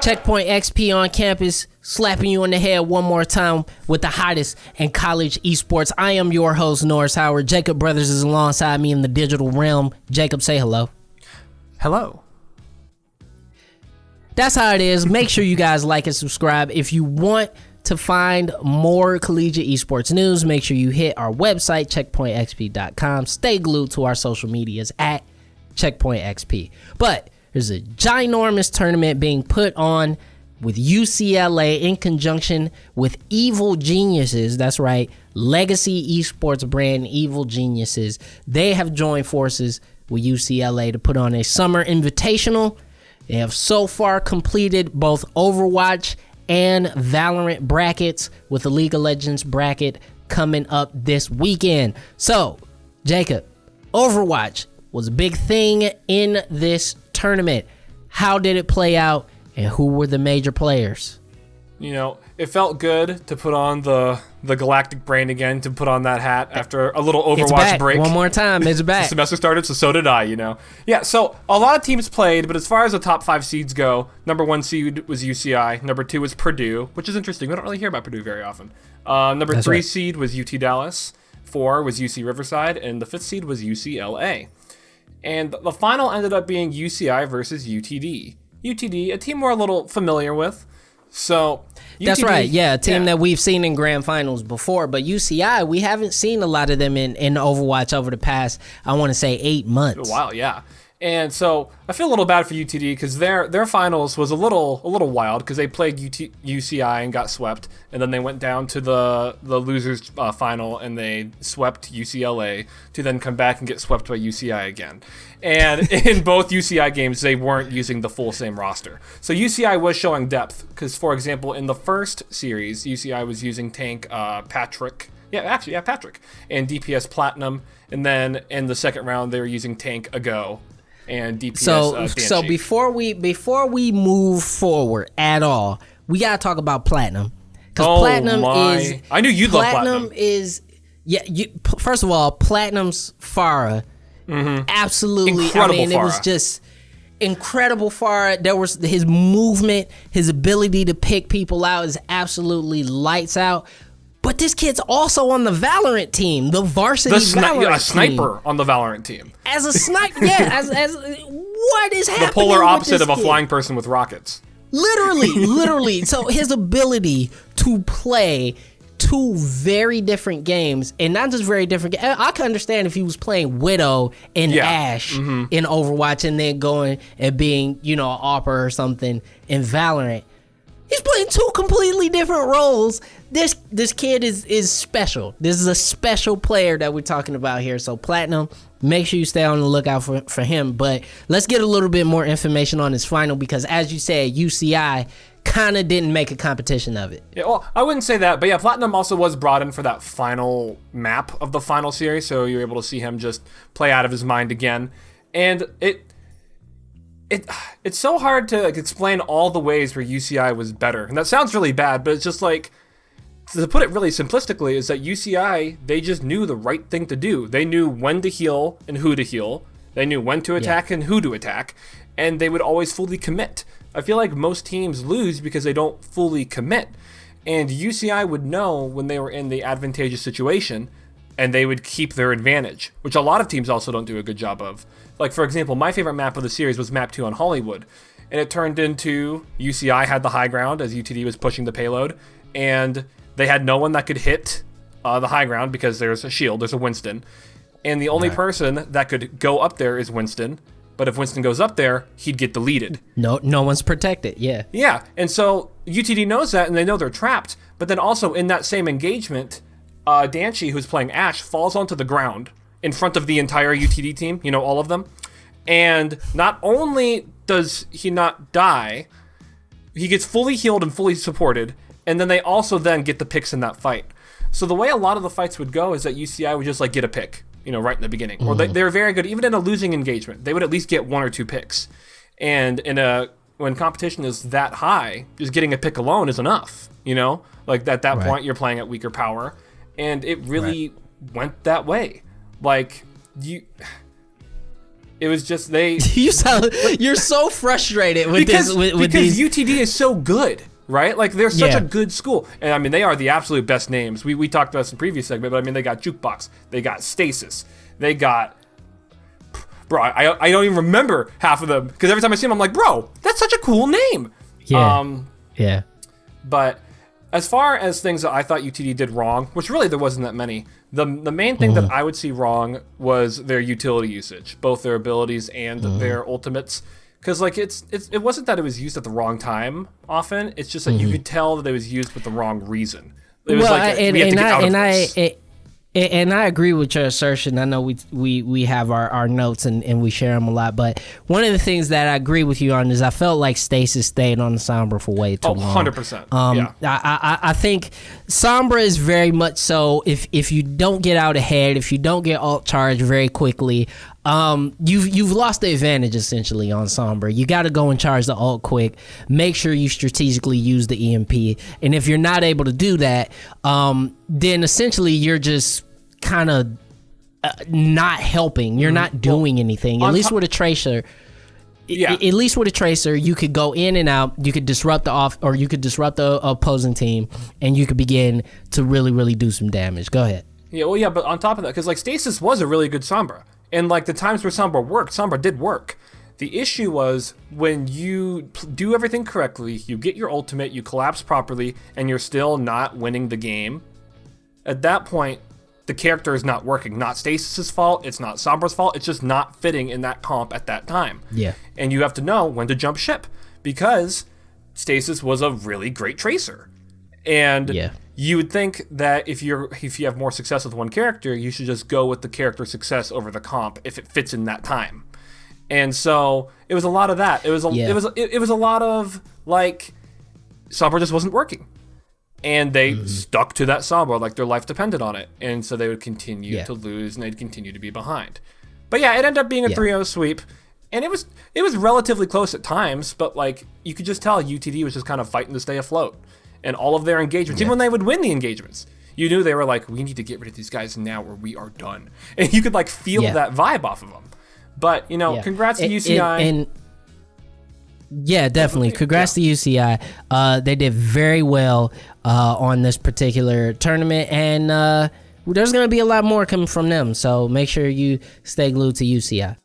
Checkpoint XP on campus, slapping you on the head one more time with the hottest in college esports. I am your host, Norris Howard. Jacob Brothers is alongside me in the digital realm. Jacob, say hello. Hello. That's how it is. Make sure you guys like and subscribe. If you want to find more collegiate esports news, make sure you hit our website, checkpointxp.com. Stay glued to our social medias at checkpointxp. But there's a ginormous tournament being put on with UCLA in conjunction with Evil Geniuses. That's right, legacy esports brand Evil Geniuses. They have joined forces with UCLA to put on a summer invitational. They have so far completed both Overwatch and Valorant brackets, with the League of Legends bracket coming up this weekend. So, Jacob, Overwatch was a big thing in this tournament. How did it play out, and who were the major players? You know, it felt good to put on the galactic brain again, to put on that hat after a little Overwatch break. One more time, it's back. The semester started, so did I, you know. Yeah, so a lot of teams played, but as far as the top 5 seeds go, number 1 seed was UCI, number 2 was Purdue, which is interesting. We don't really hear about Purdue very often. Number 3 seed was UT Dallas, 4 was UC Riverside, and the 5th seed was UCLA. And the final ended up being UCI versus UTD. UTD, a team we're a little familiar with. So UTD, that's right, yeah, a team that we've seen in grand finals before, but UCI, we haven't seen a lot of them in Overwatch over the past, I want to say, 8 months. A while, yeah. And so I feel a little bad for UTD because their finals was a little wild because they played UCI and got swept, and then they went down to the losers final and they swept UCLA to then come back and get swept by UCI again. And in both UCI games, they weren't using the full same roster. So UCI was showing depth because, for example, in the first series, UCI was using tank Patrick. Patrick. And DPS Platinum. And then in the second round, they were using tank Ago and DPS So before we move forward at all, we gotta talk about Platinum, because Platinum is. I knew you'd love Platinum. First of all, Platinum's Phara, absolutely. Incredible Phara. It was just incredible. Phara. There was his movement, his ability to pick people out is absolutely lights out. But this kid's also on the Valorant team, the varsity Valorant team. A sniper on the Valorant team. As a sniper, yeah. As what is happening? The polar opposite with of a kid? flying person with rockets. Literally. So his ability to play 2 very different games, and not just very different. I can understand if he was playing Widow and Ashe in Overwatch, and then going and being, an AWPer or something in Valorant. He's playing 2 completely different roles. This kid is special. This is a special player that we're talking about here. So Platinum, make sure you stay on the lookout for him. But let's get a little bit more information on his final, because as you said, UCI kind of didn't make a competition of it. Yeah, well, I wouldn't say that, but yeah, Platinum also was brought in for that final map of the final series, so you're able to see him just play out of his mind again. And it's so hard to explain all the ways where UCI was better. And that sounds really bad, but it's just like, to put it really simplistically, is that UCI, they just knew the right thing to do. They knew when to heal and who to heal. They knew when to attack and who to attack. And they would always fully commit. I feel like most teams lose because they don't fully commit. And UCI would know when they were in the advantageous situation, and they would keep their advantage, which a lot of teams also don't do a good job of. Like, for example, my favorite map of the series was map 2 on Hollywood, and it turned into UCI had the high ground as UTD was pushing the payload, and they had no one that could hit the high ground because there's a shield, there's a Winston, and the only person that could go up there is Winston, but if Winston goes up there, he'd get deleted. No one's protected, yeah. Yeah, and so UTD knows that, and they know they're trapped, but then also in that same engagement, Danchi, who's playing Ashe, falls onto the ground in front of the entire UTD team, all of them. And not only does he not die, he gets fully healed and fully supported, and then they also then get the picks in that fight. So the way a lot of the fights would go is that UCI would just get a pick, right in the beginning. Or they're very good, even in a losing engagement, they would at least get 1 or 2 picks. And when competition is that high, just getting a pick alone is enough, Like at that point, you're playing at weaker power. And it really went that way. Like, It was just they. You're so frustrated with because these. UTD is so good, right? Like they're such a good school, and I mean they are the absolute best names. We talked about this in previous segment, but I mean they got Jukebox, they got Stasis, they got. Bro, I don't even remember half of them because every time I see them, I'm like, bro, that's such a cool name. Yeah. But as far as things that I thought UTD did wrong, which really there wasn't that many, the main thing that I would see wrong was their utility usage, both their abilities and their ultimates. Because like it wasn't that it was used at the wrong time often. It's just that you could tell that it was used with the wrong reason. It was and I agree with your assertion. I know we have our notes and we share them a lot, but one of the things that I agree with you on is I felt like Stasis stayed on the Sombra for way too long. 100%. I think Sombra is very much so, if you don't get out ahead, if you don't get alt charge very quickly, you've lost the advantage essentially on Sombra. You got to go and charge the ult quick. Make sure you strategically use the EMP, and if you're not able to do that, then essentially you're just kind of not helping. You're not doing anything. At least with a tracer. At least with a tracer, you could go in and out. You could disrupt you could disrupt the opposing team, and you could begin to really, really do some damage. Go ahead. Yeah, but on top of that, because like Stasis was a really good Sombra. And like the times where Sombra worked, Sombra did work. The issue was when you do everything correctly, you get your ultimate, you collapse properly, and you're still not winning the game. At that point, the character is not working. Not Stasis's fault, it's not Sombra's fault, it's just not fitting in that comp at that time. Yeah. And you have to know when to jump ship, because Stasis was a really great tracer. And you would think that if you have more success with one character, you should just go with the character success over the comp if it fits in that time. And so it was a lot of that. It was a lot of like Sombra just wasn't working, and they stuck to that Sombra like their life depended on it, and so they would continue to lose and they'd continue to be behind. But yeah, it ended up being a 3-0 sweep, and it was relatively close at times, but like you could just tell UTD was just kind of fighting to stay afloat. And all of their engagements, even when they would win the engagements, you knew they were like, we need to get rid of these guys now or we are done. And you could like feel that vibe off of them. But, congrats to UCI. Definitely. Congrats to UCI. They did very well on this particular tournament. And there's going to be a lot more coming from them. So make sure you stay glued to UCI.